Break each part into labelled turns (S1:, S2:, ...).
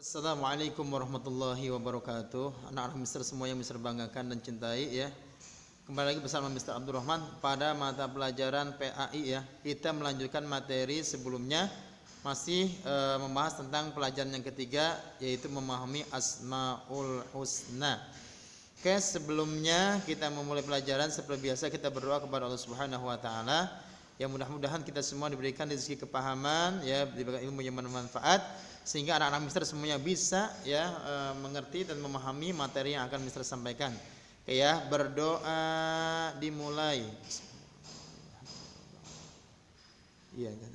S1: Assalamualaikum warahmatullahi wabarakatuh. Anak-anak Mister semua yang Mister banggakan dan cintai ya. Kembali lagi bersama Mister Abdurrahman pada mata pelajaran PAI ya. Kita melanjutkan materi sebelumnya masih membahas tentang pelajaran yang ketiga, yaitu memahami Asmaul Husna. Oke, sebelumnya kita memulai pelajaran seperti biasa kita berdoa kepada Allah Subhanahu wa taala. Yang mudah-mudahan kita semua diberikan rezeki kepahaman ya, diberikan ilmu yang bermanfaat sehingga anak-anak Mister semuanya bisa ya mengerti dan memahami materi yang akan Mister sampaikan. Oke ya, berdoa dimulai. Iya kan.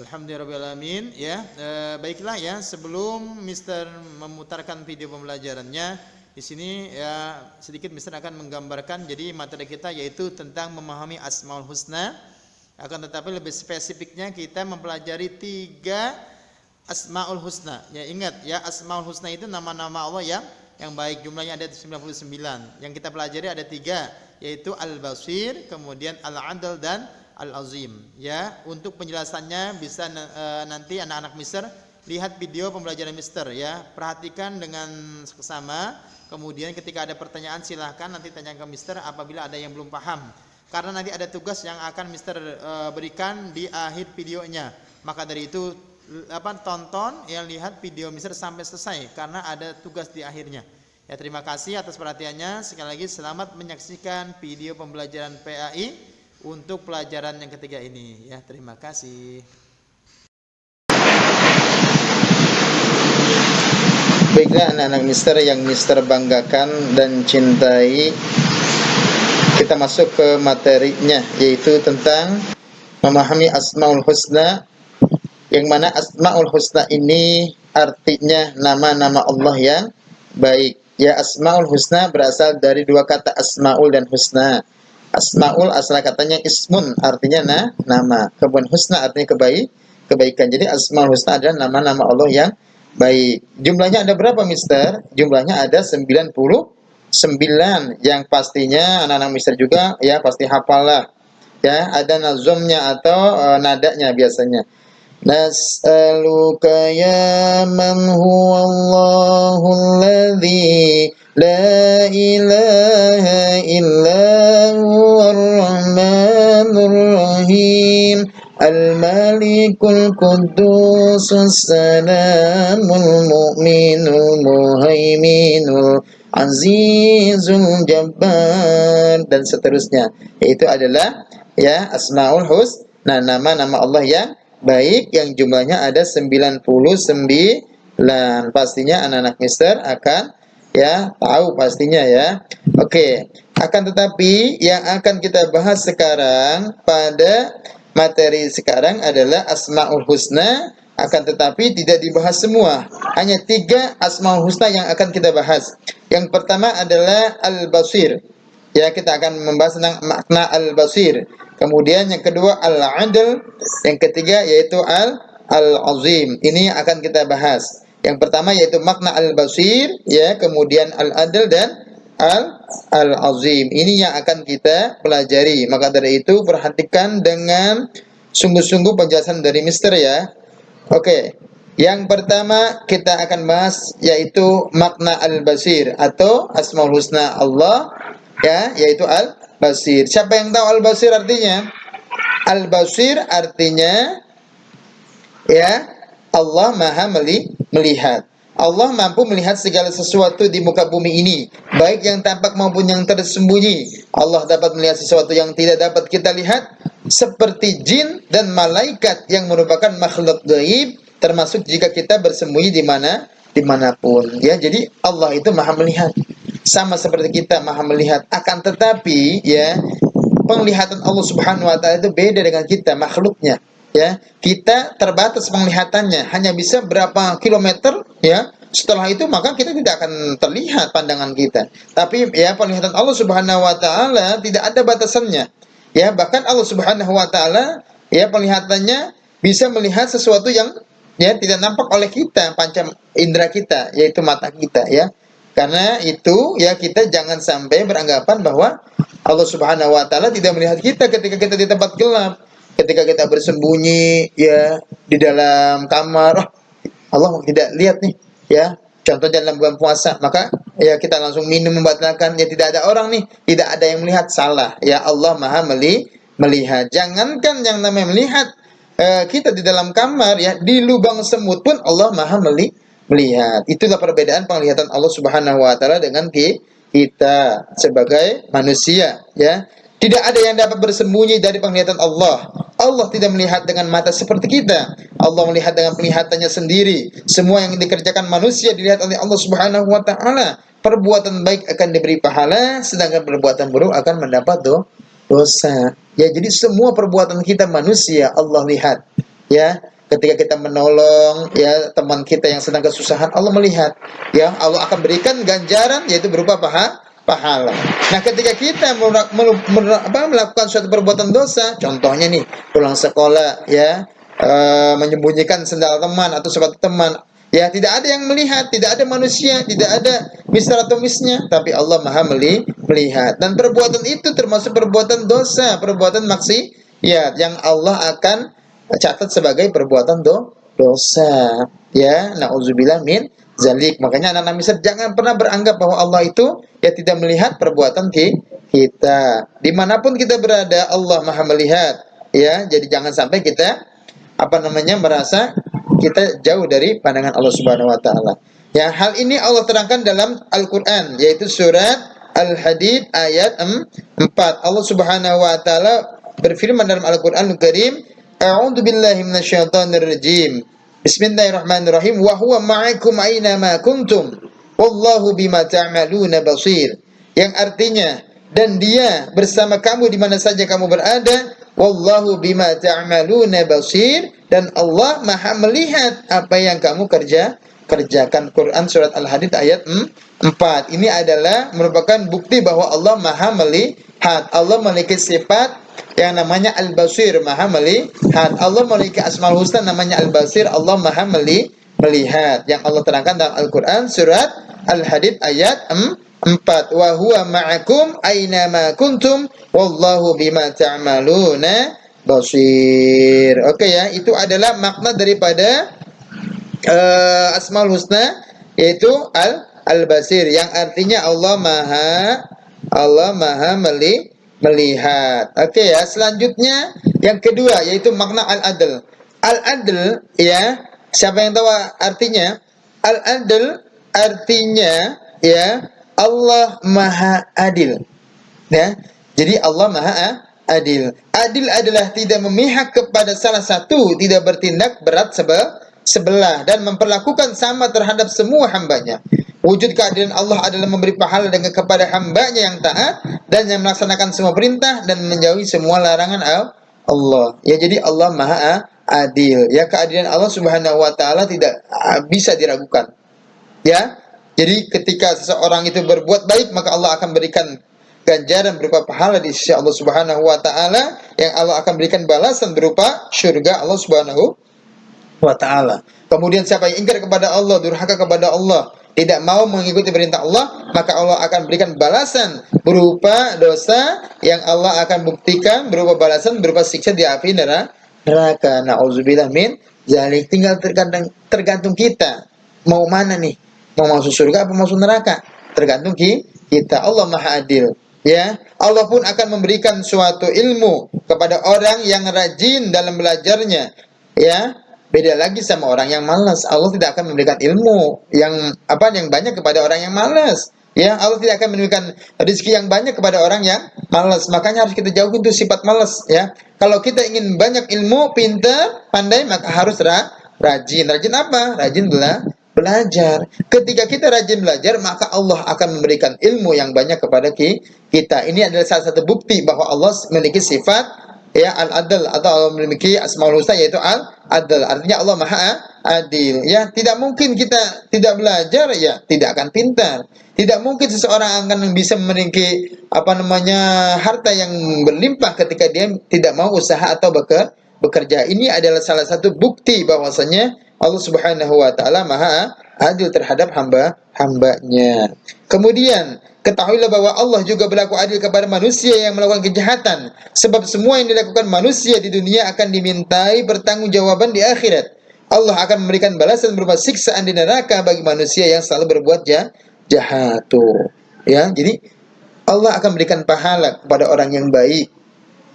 S1: Alhamdulillahirobbilalamin ya. Baiklah ya, sebelum Mister memutarkan video pembelajarannya, di sini ya sedikit Mister akan menggambarkan jadi materi kita yaitu tentang memahami Asmaul Husna. Akan tetapi lebih spesifiknya kita mempelajari 3 Asmaul Husna. Ya ingat ya, Asmaul Husna itu nama-nama Allah yang baik, jumlahnya ada 99. Yang kita pelajari ada 3, yaitu Al-Basir, kemudian Al-Adl dan Al-Azim. Ya, untuk penjelasannya bisa nanti anak-anak Mister lihat video pembelajaran Mister ya. Perhatikan dengan seksama. Kemudian ketika ada pertanyaan silahkan nanti tanya ke Mister apabila ada yang belum paham. Karena nanti ada tugas yang akan Mister berikan di akhir videonya. Maka dari itu tonton yang lihat video Mister sampai selesai karena ada tugas di akhirnya. Ya, terima kasih atas perhatiannya. Sekali lagi selamat menyaksikan video pembelajaran PAI untuk pelajaran yang ketiga ini ya. Terima kasih. Baiklah anak-anak Mister yang Mister banggakan dan cintai, kita masuk ke materinya yaitu tentang memahami Asmaul Husna, yang mana Asmaul Husna ini artinya nama-nama Allah yang baik. Ya, Asmaul Husna berasal dari 2 kata Asmaul dan Husna. Asmaul asal katanya ismun, artinya nama. Kemudian Husna artinya kebaikan. Jadi Asmaul Husna adalah nama-nama Allah yang baik. Jumlahnya ada berapa Mister? Jumlahnya ada 99, yang pastinya anak-anak Mister juga ya pasti hafal lah. Ya, ada nazomnya atau nadanya biasanya. Nas'aluka ya man huwallahul ladzi la ilaha illa huwar rahmanur rahim al-malikul qudusus salamul mu'minul muhaiminul azizul jabbar dan seterusnya. Itu adalah ya Asmaul Husna, nama-nama Allah yang baik yang jumlahnya ada 99. Pastinya anak-anak Mister akan ya tahu pastinya ya. Oke, akan tetapi yang akan kita bahas sekarang pada materi sekarang adalah Asmaul Husna, akan tetapi tidak dibahas semua. Hanya 3 Asmaul Husna yang akan kita bahas. Yang pertama adalah Al-Basir. Ya, kita akan membahas tentang makna Al-Basir. Kemudian yang kedua Al-Adl, yang ketiga yaitu Al-Azim. Ini yang akan kita bahas. Yang pertama yaitu makna Al-Basir, ya, kemudian Al-Adl dan Al-Azim. Ini yang akan kita pelajari. Maka dari itu perhatikan dengan sungguh-sungguh penjelasan dari Mister ya. Oke. Yang pertama kita akan bahas yaitu makna Al-Basir atau Asmaul Husna Allah ya, yaitu Al-Basir. Siapa yang tahu Al-Basir artinya? Al-Basir artinya ya Allah Maha melihat. Allah mampu melihat segala sesuatu di muka bumi ini, baik yang tampak maupun yang tersembunyi. Allah dapat melihat sesuatu yang tidak dapat kita lihat, seperti jin dan malaikat yang merupakan makhluk gaib, termasuk jika kita bersembunyi dimanapun. Ya, jadi Allah itu Maha melihat. Sama seperti kita Maha melihat. Akan tetapi ya, penglihatan Allah Subhanahu wa taala itu beda dengan kita makhluknya. Ya, kita terbatas penglihatannya, hanya bisa berapa kilometer ya. Setelah itu maka kita tidak akan terlihat pandangan kita. Tapi ya penglihatan Allah Subhanahu wa taala tidak ada batasannya. Ya, bahkan Allah Subhanahu wa taala ya penglihatannya bisa melihat sesuatu yang ya tidak nampak oleh kita, panca indera kita, yaitu mata kita ya. Karena itu ya kita jangan sampai beranggapan bahwa Allah Subhanahu wa taala tidak melihat kita ketika kita di tempat gelap. Ketika kita bersembunyi ya di dalam kamar, oh, Allah tidak lihat nih, ya. Contohnya dalam bulan puasa, maka ya kita langsung minum membatalkan, ya tidak ada orang nih, tidak ada yang melihat, salah. Ya Allah Maha melihat. Jangankan yang namanya melihat, kita di dalam kamar ya, di lubang semut pun Allah Maha melihat. Itulah perbedaan penglihatan Allah Subhanahu wa taala dengan kita sebagai manusia, ya. Tidak ada yang dapat bersembunyi dari penglihatan Allah. Allah tidak melihat dengan mata seperti kita. Allah melihat dengan penglihatannya sendiri. Semua yang dikerjakan manusia dilihat oleh Allah Subhanahu wa taala. Perbuatan baik akan diberi pahala, sedangkan perbuatan buruk akan mendapat dosa. Ya, jadi semua perbuatan kita manusia Allah lihat. Ya, ketika kita menolong ya teman kita yang sedang kesusahan, Allah melihat. Ya, Allah akan berikan ganjaran yaitu berupa pahala. Nah, ketika kita melakukan suatu perbuatan dosa, contohnya nih, pulang sekolah ya, menyembunyikan sendal teman atau sepatu teman, ya tidak ada yang melihat, tidak ada manusia, tidak ada misal atau misnya, tapi Allah Maha melihat. Dan perbuatan itu termasuk perbuatan dosa, perbuatan maksiat yang Allah akan catat sebagai perbuatan dosa. Ya, nauzubillah min zalik. Makanya anak-anak misal jangan pernah beranggap bahwa Allah itu ya tidak melihat perbuatan kita. Dimanapun kita berada, Allah Maha melihat. Ya, jadi jangan sampai kita merasa kita jauh dari pandangan Allah Subhanahu wa taala. Ya, hal ini Allah terangkan dalam Al-Qur'an, yaitu surat Al-Hadid ayat 4. Allah Subhanahu wa taala berfirman dalam Al-Qur'anul Karim, "A'udzu billahi minasyaitonir rajim. Bismillahirrahmanirrahim. Wa huwa ma'akum aina ma kuntum. Wallahu bima ta'maluna basir." Yang artinya, dan Dia bersama kamu di mana saja kamu berada. Wallahu bima ta'maluna basir, dan Allah Maha melihat apa yang kamu kerjakan. Quran surat Al-Hadid ayat 4. Ini adalah merupakan bukti bahwa Allah Maha melihat. Allah memiliki sifat yang namanya Al-Basir, Maha melihat. Allah memiliki Asmaul Husna namanya Al-Basir, Allah Maha melihat. Yang Allah terangkan dalam Al-Qur'an surat Al-Hadid ayat 4. Wa huwa ma'akum aina ma kuntum wallahu bima ta'maluna basir. Oke ya, itu adalah makna daripada Asmaul Husna, yaitu Al-Basir, yang artinya Allah Maha melihat. Oke ya, selanjutnya yang kedua yaitu makna Al-Adl. Al-Adl ya, siapa yang tahu artinya? Al-Adl artinya ya Allah Maha Adil. Ya. Jadi Allah Maha Adil. Adil adalah tidak memihak kepada salah satu, tidak bertindak berat sebelah, dan memperlakukan sama terhadap semua hambanya. Wujud keadilan Allah adalah memberi pahala dengan kepada hambanya yang taat dan yang melaksanakan semua perintah dan menjauhi semua larangan Allah. Ya, jadi Allah Maha Adil. Ya, keadilan Allah Subhanahu wa taala tidak bisa diragukan. Ya. Jadi ketika seseorang itu berbuat baik, maka Allah akan berikan ganjaran berupa pahala di sisi Allah Subhanahu wa taala, yang Allah akan berikan balasan berupa syurga Allah Subhanahu wa taala. Kemudian siapa yang ingkar kepada Allah, durhaka kepada Allah, tidak mau mengikuti perintah Allah, maka Allah akan berikan balasan berupa dosa yang Allah akan buktikan berupa balasan berupa siksa di api neraka. Nauzubillah min zalik. Tinggal tergantung kita mau mana nih, mau masuk surga apa masuk neraka, tergantung kita. Allah Maha Adil. Ya, Allah pun akan memberikan suatu ilmu kepada orang yang rajin dalam belajarnya. Ya, beda lagi sama orang yang malas. Allah tidak akan memberikan ilmu yang banyak kepada orang yang malas. Ya, Allah tidak akan memberikan rezeki yang banyak kepada orang yang malas. Makanya harus kita jauhi itu sifat malas. Ya, kalau kita ingin banyak ilmu, pintar, pandai, maka harus rajin. Rajin apa? Rajin belajar. Ketika kita rajin belajar, maka Allah akan memberikan ilmu yang banyak kepada kita. Ini adalah salah satu bukti bahwa Allah memiliki sifat ya Al-Adl, atau Allah memiliki Asmaul Husna, yaitu Al-Adl. Artinya Allah Maha Adil. Ya, tidak mungkin kita tidak belajar, ya tidak akan pintar. Tidak mungkin seseorang akan bisa memiliki harta yang berlimpah ketika dia tidak mau usaha atau bekerja. Ini adalah salah satu bukti bahwasanya Allah Subhanahu wa taala Maha adil terhadap hamba-hambanya. Kemudian, ketahuilah bahwa Allah juga berlaku adil kepada manusia yang melakukan kejahatan. Sebab semua yang dilakukan manusia di dunia akan dimintai pertanggungjawaban di akhirat. Allah akan memberikan balasan berupa siksaan di neraka bagi manusia yang selalu berbuat jahat. Tuh. Ya, jadi Allah akan berikan pahala kepada orang yang baik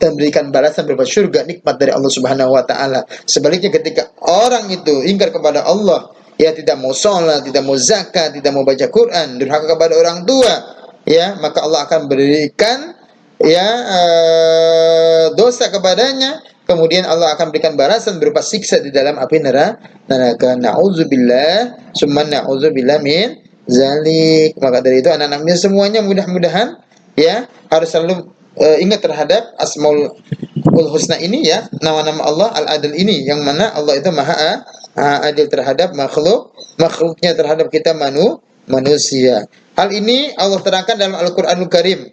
S1: dan berikan balasan berupa surga nikmat dari Allah Subhanahu wa taala. Sebaliknya ketika orang itu ingkar kepada Allah, ya tidak mau sholat, tidak mau zakat, tidak mau baca Quran, durhaka kepada orang tua, ya maka Allah akan berikan ya dosa kepadanya. Kemudian Allah akan berikan balasan berupa siksa di dalam api neraka. Nauzubillah, summa nauzubillah min zalik. Maka dari itu anak-anaknya semuanya mudah-mudahan ya harus selalu ingat terhadap Asmaul Husna ini ya, nama-nama Allah Al-Adil ini, yang mana Allah itu maha adil terhadap makhluknya terhadap kita manusia. Hal ini Allah terangkan dalam Al-Qur'anul Karim.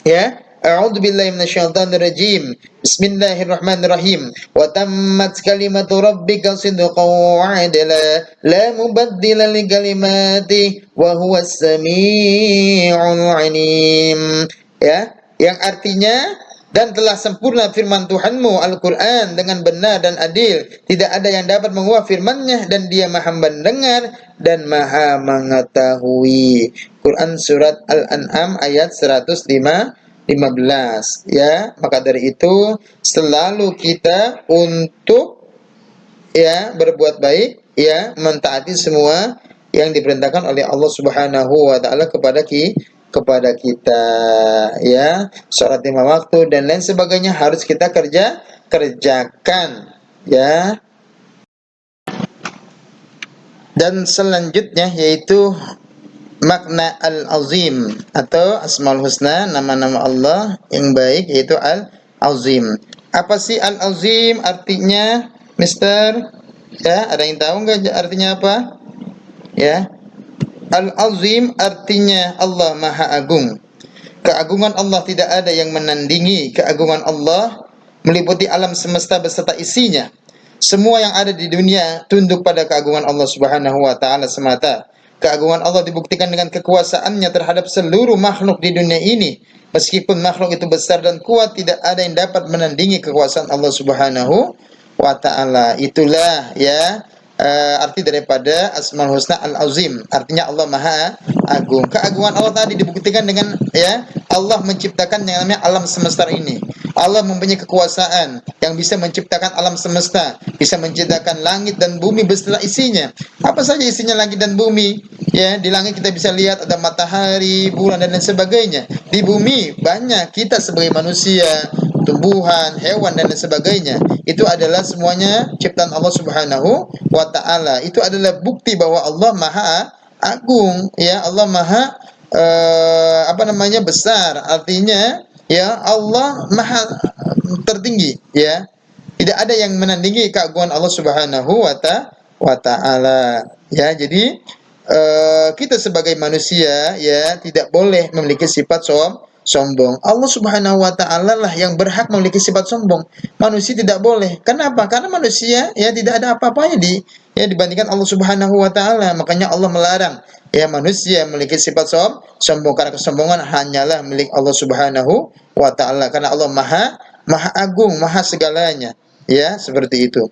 S1: Ya, a'udzu billahi minasyaitonir rajim. Bismillahirrahmanirrahim. Wa tammat kalimatu rabbika sidqan wa 'adla, la mubaddila li kalimatihi wa huwas samii'ul 'alim. Ya, yang artinya dan telah sempurna firman Tuhanmu Al-Quran dengan benar dan adil. Tidak ada yang dapat mengubah firman-Nya dan Dia Maha mendengar dan Maha mengetahui. Quran surat Al-An'am ayat 115. Ya, maka dari itu selalu kita untuk ya berbuat baik, ya mentaati semua yang diperintahkan oleh Allah Subhanahu wa taala kepada kita, ya sholat 5 waktu dan lain sebagainya harus kita kerjakan, ya. Dan selanjutnya yaitu makna al-azim atau asmaul husna, nama-nama Allah yang baik yaitu al-azim. Apa sih al-azim artinya, Mister? Ya, ada yang tahu nggak artinya apa? Ya, Al-Azim artinya Allah Maha Agung. Keagungan Allah tidak ada yang menandingi. Keagungan Allah meliputi alam semesta beserta isinya. Semua yang ada di dunia tunduk pada keagungan Allah Subhanahu wa taala semata. Keagungan Allah dibuktikan dengan kekuasaannya terhadap seluruh makhluk di dunia ini. Meskipun makhluk itu besar dan kuat, tidak ada yang dapat menandingi kekuasaan Allah Subhanahu wa taala. Itulah ya arti daripada Asmaul Husna Al-Azim, artinya Allah Maha Agung. Keagungan Allah tadi dibuktikan dengan ya Allah menciptakan yang namanya alam semesta ini. Allah mempunyai kekuasaan yang bisa menciptakan alam semesta, bisa menciptakan langit dan bumi beserta isinya. Apa saja isinya langit dan bumi? Ya, di langit kita bisa lihat ada matahari, bulan dan lain sebagainya. Di bumi banyak kita sebagai manusia, tumbuhan, hewan dan lain sebagainya. Itu adalah semuanya ciptaan Allah Subhanahu wa taala. Itu adalah bukti bahwa Allah Maha Agung, ya. Allah Maha besar. Artinya ya Allah Maha tertinggi, ya. Tidak ada yang menandingi keagungan Allah Subhanahu wa taala. Ya, jadi kita sebagai manusia ya tidak boleh memiliki sifat sombong. Allah Subhanahu wa taala lah yang berhak memiliki sifat sombong. Manusia tidak boleh. Kenapa? Karena manusia ya tidak ada apa-apanya dibandingkan Allah Subhanahu wa taala. Makanya Allah melarang ya manusia memiliki sifat sombong, karena kesombongan hanyalah milik Allah Subhanahu wa taala, karena Allah Maha Agung, Maha segalanya. Ya, seperti itu.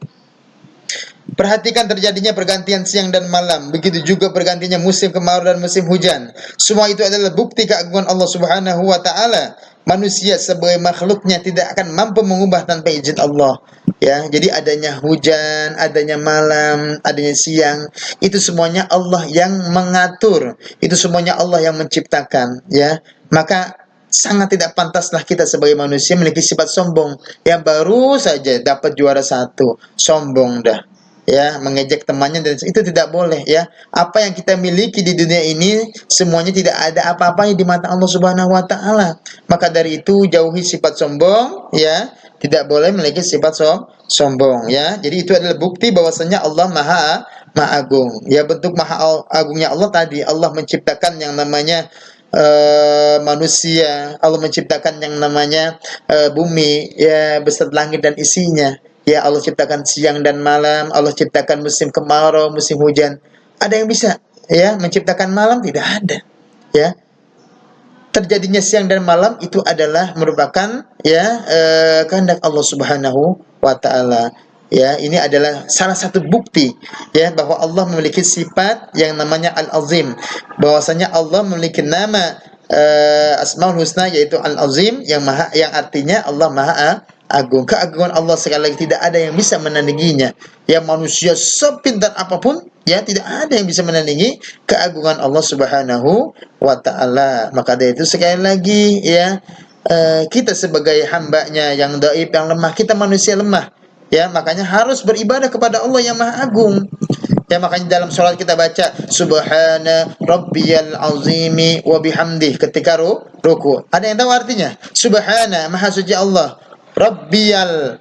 S1: Perhatikan terjadinya pergantian siang dan malam, begitu juga pergantiannya musim kemarau dan musim hujan. Semua itu adalah bukti keagungan Allah Subhanahu wa taala. Manusia sebagai makhluknya tidak akan mampu mengubah tanpa izin Allah. Ya, jadi adanya hujan, adanya malam, adanya siang, itu semuanya Allah yang mengatur. Itu semuanya Allah yang menciptakan, ya. Maka sangat tidak pantaslah kita sebagai manusia memiliki sifat sombong. Yang baru saja dapat juara 1, sombong dah. Ya, mengejek temannya, dan itu tidak boleh, ya. Apa yang kita miliki di dunia ini semuanya tidak ada apa-apanya di mata Allah Subhanahu wa taala. Maka dari itu jauhi sifat sombong, ya. Tidak boleh memiliki sifat sombong, ya. Jadi itu adalah bukti bahwasanya Allah Maha Agung. Ya, bentuk Maha Agungnya Allah tadi, Allah menciptakan yang namanya manusia, Allah menciptakan yang namanya bumi, ya, beserta langit dan isinya. Ya, Allah ciptakan siang dan malam, Allah ciptakan musim kemarau, musim hujan. ada yang bisa ya menciptakan malam? Tidak ada. Ya, terjadinya siang dan malam itu adalah merupakan ya kehendak Allah Subhanahu wa taala. Ya, ini adalah salah satu bukti ya bahwa Allah memiliki sifat yang namanya Al-Azim. Bahwasanya Allah memiliki nama Asmaul Husna yaitu Al-Azim yang artinya Allah Maha Agung. Keagungan Allah sekali lagi tidak ada yang bisa menandinginya. Ya, manusia sepintar apapun ya tidak ada yang bisa menandingi keagungan Allah Subhanahu wa taala. Maka dari itu sekali lagi ya kita sebagai hambanya yang dhaif, yang lemah, kita manusia lemah. Ya, makanya harus beribadah kepada Allah yang Maha Agung. Ya, makanya dalam sholat kita baca Subhana Rabbiyal Azimi wa bihamdih ketika ruku. Ada yang tahu artinya? Subhana, Maha suci Allah. Rabbiyal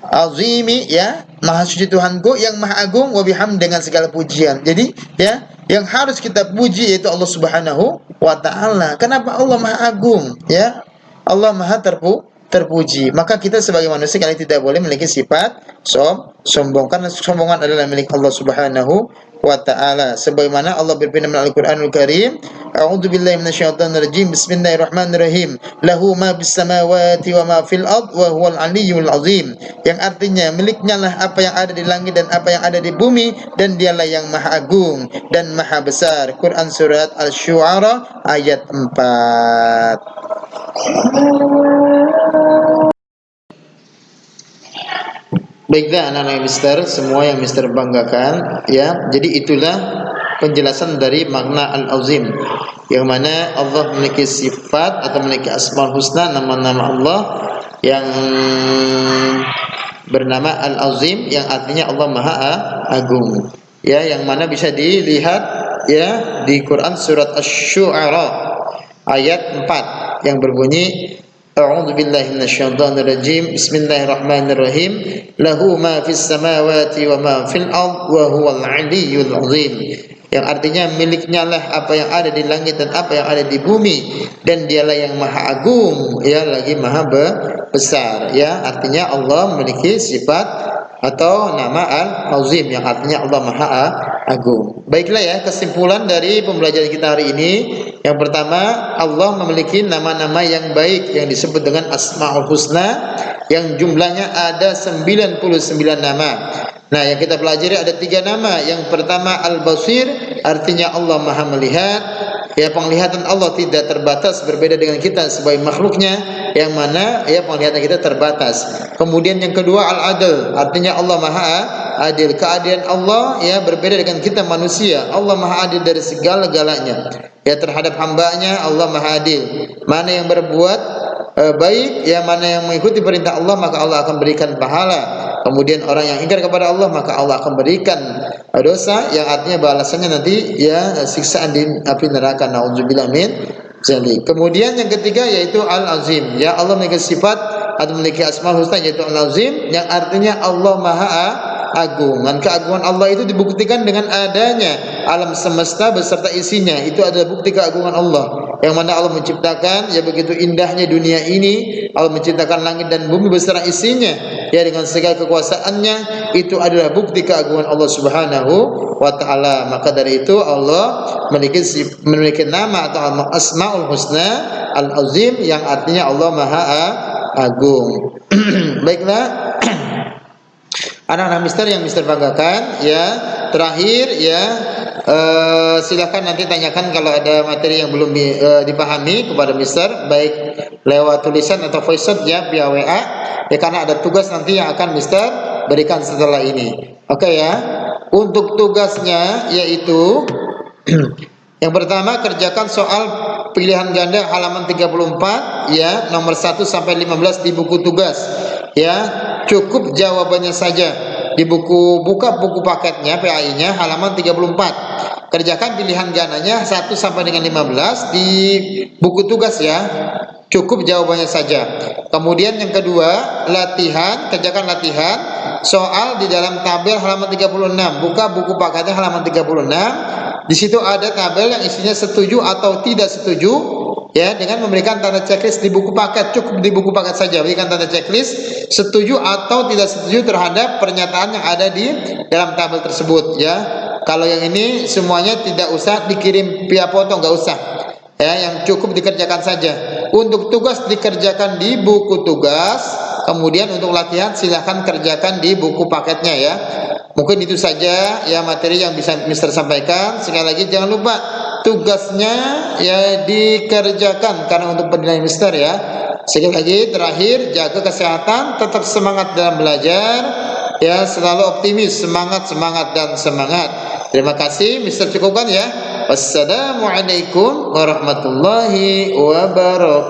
S1: Azimi, ya, Maha suci Tuhanku yang Maha Agung, wa bihamd, dengan segala pujian. Jadi ya, yang harus kita puji yaitu Allah Subhanahu wa taala. Kenapa? Allah Maha Agung, ya. Allah Maha terpuji. Maka kita sebagai manusia kali tidak boleh memiliki sifat sombong, karena kesombongan adalah milik Allah Subhanahu wa taala. Sebagaimana Allah berfirman dalam Al-Qur'anul Karim, A'udzubillahi minasyaitonir rajim. Bismillahirrahmanirrahim. Lahu ma bis samawati wa ma fil ard wa huwal aliyyul azim. Yang artinya miliknya lah apa yang ada di langit dan apa yang ada di bumi, dan dialah yang Maha Agung dan Maha Besar. Quran surat Asy-Syu'ara ayat 4. Baiklah anak-anak Mister, semua yang Mister banggakan ya. Jadi itulah penjelasan dari makna Al-Azim, yang mana Allah memiliki sifat atau memiliki Asmaul Husna, nama-nama Allah yang bernama Al-Azim, yang artinya Allah Maha Agung. Ya, yang mana bisa dilihat ya di Quran surat Asy-Syu'ara ayat 4 yang berbunyi, A'udzu billahi minasyaitonir rajim. Bismillahirrahmanirrahim. Lahu ma fis samawati wa ma fil ard wa huwal aliyyul azim. Yang artinya miliknya lah apa yang ada di langit dan apa yang ada di bumi, dan dialah yang Maha Agung, ya, lagi Maha besar. Ya, artinya Allah memiliki sifat atau nama Al-Azim yang artinya Allah Maha Agung. Baiklah ya, kesimpulan dari pembelajaran kita hari ini. Yang pertama, Allah memiliki nama-nama yang baik yang disebut dengan Asmaul Husna, yang jumlahnya ada 99 nama. Nah, yang kita pelajari ada 3 nama. Yang pertama Al-Basir, artinya Allah Maha melihat. Ya, penglihatan Allah tidak terbatas, berbeda dengan kita sebagai makhluknya, yang mana ya penglihatan kita terbatas. Kemudian yang kedua Al-Adl, artinya Allah Maha adil. Keadilan Allah ya berbeda dengan kita manusia. Allah Maha adil dari segala-galanya. Ya, terhadap hambanya Allah Maha adil. Mana yang berbuat baik, ya, mana yang mengikuti perintah Allah, maka Allah akan berikan pahala. Kemudian orang yang ingkar kepada Allah, maka Allah akan berikan dosa, yang artinya balasannya nanti ya siksaan di api neraka. Nauzubillah min dzalik. Kemudian yang ketiga yaitu Al-Azim. Ya, Allah memiliki sifat atau memiliki Asmaul Husna yaitu Al-Azim, yang artinya Allah Maha Agung. Dan keagungan Allah itu dibuktikan dengan adanya alam semesta beserta isinya. Itu adalah bukti keagungan Allah, yang mana Allah menciptakan ya begitu indahnya dunia ini. Allah menciptakan langit dan bumi beserta isinya ya dengan segala kekuasaannya. Itu adalah bukti keagungan Allah Subhanahu wa taala. Maka dari itu Allah memiliki nama atau Asmaul Husna Al-Azim, yang artinya Allah Maha Agung. Baiklah anak-anak Mister yang Mister banggakan ya, terakhir ya silakan nanti tanyakan kalau ada materi yang belum dipahami kepada Mister, baik lewat tulisan atau voice note ya via WA ya, karena ada tugas nanti yang akan Mister berikan setelah ini. Oke ya. Untuk tugasnya yaitu yang pertama, kerjakan soal pilihan ganda halaman 34 ya, nomor 1 sampai 15 di buku tugas. Ya, cukup jawabannya saja. Di buka buku paketnya PAI-nya halaman 34. Kerjakan pilihan gandanya 1 sampai dengan 15 di buku tugas ya. Cukup jawabannya saja. Kemudian yang kedua, latihan, kerjakan latihan soal di dalam tabel halaman 36. Buka buku paketnya halaman 36. Di situ ada tabel yang isinya setuju atau tidak setuju ya, dengan memberikan tanda checklist di buku paket. Cukup di buku paket saja berikan tanda checklist setuju atau tidak setuju terhadap pernyataan yang ada di dalam tabel tersebut ya. Kalau yang ini semuanya tidak usah dikirim via foto, nggak usah. Ya, yang cukup dikerjakan saja. Untuk tugas dikerjakan di buku tugas, kemudian untuk latihan silahkan kerjakan di buku paketnya ya. Mungkin itu saja ya materi yang bisa Mister sampaikan. Sekali lagi jangan lupa tugasnya ya dikerjakan karena untuk penilaian Mister ya. Sekali lagi terakhir, jaga kesehatan, tetap semangat dalam belajar ya, selalu optimis, semangat dan semangat. Terima kasih, Mister cukupkan ya. Wassalamualaikum warahmatullahi wabarakatuh.